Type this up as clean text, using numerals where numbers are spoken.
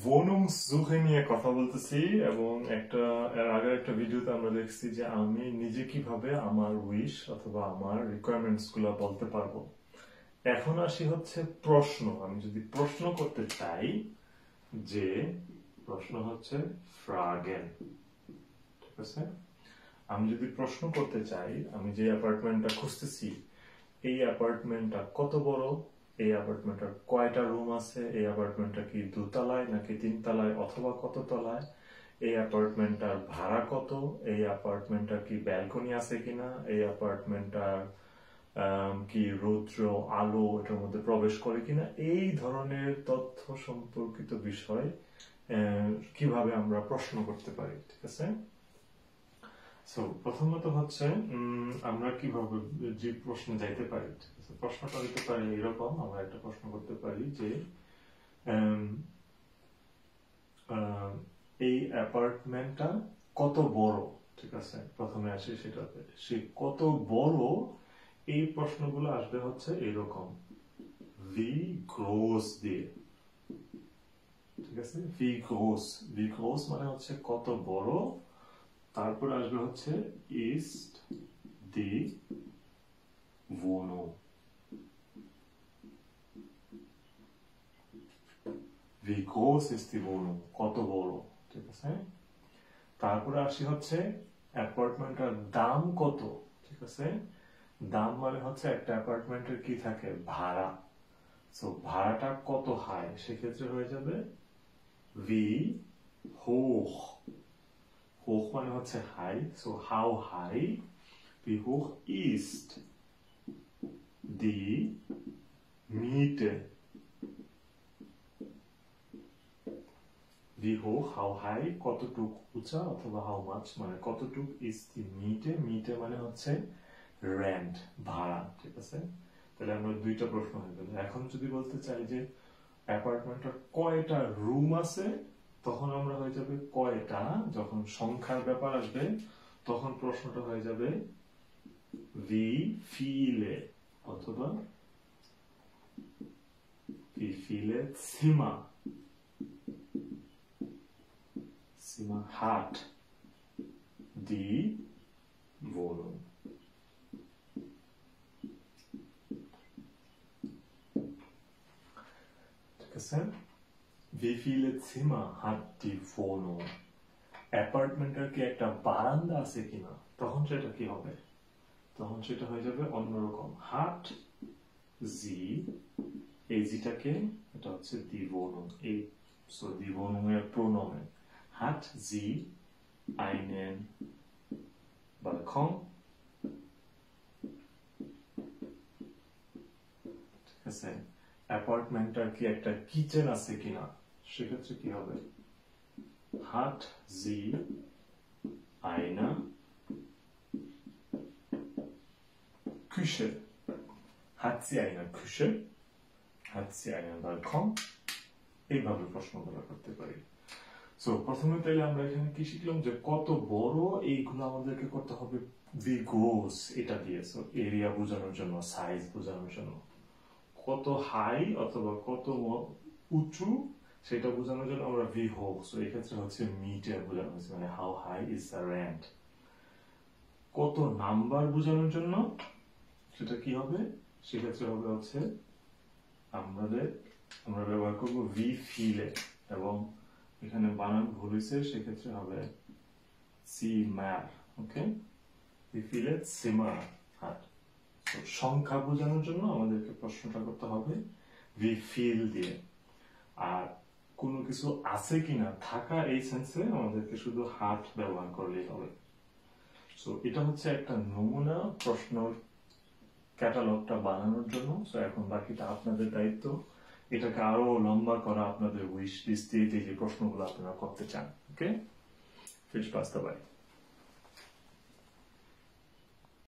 Wohnungssuche নিয়ে কথা বলতেছি এবং এর আগের একটা ভিডিওতে আমরা দেখছি যে আমি নিজে কিভাবে আমার উইশ অথবা আমার রিকোয়ারমেন্টস গুলো বলতে পারবো। এখন আসি হচ্ছে প্রশ্ন। আমি যদি প্রশ্ন করতে চাই যে প্রশ্ন হচ্ছে ফ্রাগেন, ঠিক আছে? আমি যদি প্রশ্ন করতে চাই, আমি যে অ্যাপার্টমেন্টটা খুঁজতেছি এই অ্যাপার্টমেন্টটা কত বড়, এই অ্যাপার্টমেন্টটার কয়টা রুম আছে, এই অ্যাপার্টমেন্টটা কি দোতলায় নাকি তিনতলায় অথবা কত তলায়, এই অ্যাপার্টমেন্টটার ভাড়া কত, এই অ্যাপার্টমেন্টটার কি ব্যালকনি আছে কিনা, এই অ্যাপার্টমেন্টটার কি রৌদ্র আলো এটার মধ্যে প্রবেশ করে কিনা, এই ধরনের তথ্য সম্পর্কিত বিষয় কিভাবে আমরা প্রশ্ন করতে পারি, ঠিক আছে? সো প্রথমত হচ্ছে আমরা কিভাবে যে প্রশ্ন যাইতে পারি, ঠিক আছে? প্রশ্নটা দিতে পারি এরকম, আমরা একটা প্রশ্ন করতে পারি যে এই অ্যাপার্টমেন্টটা কত বড়, ঠিক আছে? প্রথমে আসি সেটাতে, সে কত বড়, এই প্রশ্নগুলো আসবে হচ্ছে এরকম ভি গ্রোস দিয়ে, ঠিক আছে? ভি গ্রোস মানে হচ্ছে কত বড়, তারপর আসবে হচ্ছে ইস্ট দি Wohnung, wie groß ist die Wohnung, কত বড়, ঠিক আছে? তারপরে আসি হচ্ছে অ্যাপার্টমেন্টের দাম কত, ঠিক আছে? দাম মানে হচ্ছে একটা অ্যাপার্টমেন্টের কি থাকে, ভাড়া। সো ভাড়াটা কত হাই, সেক্ষেত্রে হয়ে যাবে wie hoch, hoch মানে হচ্ছে high, so how high, wie hoch ist die Miete, wie hoch, how high, কতটুক উঁচা, অথবা how much মানে কতটুক is the Miete, Miete মানে হচ্ছে রেন্ট, ভাড়া, ঠিক আছে? তাহলে আমরা দুইটা প্রশ্ন হয়ে গেল। এখন যদি বলতে চাই যে অ্যাপার্টমেন্টের কয়টা রুম আছে, তখন আমরা হয়ে যাবে কয়টা, যখন সংখ্যার ব্যাপার আসবে তখন প্রশ্নটা হয়ে যাবে wie viele অথবা wie viele Zimmer hat die Wohnung, ঠিক আছে? Wie viele Zimmer hat die Wohnung, অ্যাপার্টমেন্টের কি একটা বারান্দা আছে কিনা, তখন সেটা কি হবে, তখন সেটা হয়ে যাবে অন্যরকম, hat sie, এই জিটাকে এটা হচ্ছে die Wohnung, এই সো die Wohnung এর প্রোনোমেন, hat sie einen Balkon, ঠিক আছে? অ্যাপার্টমেন্টের কি একটা কিচেন আছে কিনা, সেক্ষেত্রে কি হবে, hat sie eine Küche, hat sie eine Küche, hat sie einen Balkon, এইভাবে প্রশ্নগুলো করতে পারি। সো প্রথমে তাইলে আমরা এখানে কি শিখলাম যে কত বড়, এইগুলো আমাদেরকে করতে হবে ভি গ্রোস এটা দিয়ে, সো এরিয়া বোঝানোর জন্য, সাইজ বোঝানোর জন্য। কত হাই অথবা কত উঁচু সেটা বোঝানোর জন্য আমরা ভি হোক, সো এই ক্ষেত্রে হচ্ছে মিটার বোঝানো হয়েছে, মানে how high is the rent. কত নাম্বার বোঝানোর জন্য সেটা কি হবে, সেক্ষেত্রে হবে হচ্ছে আমরা ব্যবহার করব ভি ফিলে, এবং এখানে বানান ভুল হয়েছে, সেক্ষেত্রে হবে সি ম্যার, ওকে? ভি ফিলে সিমার হাট। সংখ্যা বোঝানোর জন্য আমাদেরকে প্রশ্নটা করতে হবে ভি ফিল দিয়ে, আর কোনো কিছু আছে কিনা, থাকা এই সেন্সে আমাদেরকে শুধু হাট ব্যবহার করলেই হবে। সো এটা হচ্ছে একটা নমুনা প্রশ্নর ক্যাটালগটা বানানোর জন্য। সো এখন বাকিটা আপনাদের দায়িত্ব, এটাকে আরো লম্বা করা, আপনাদের উইশ লিস্টে যে প্রশ্নগুলো আপনারা করতে চান। ওকে, viel Spaß dabei.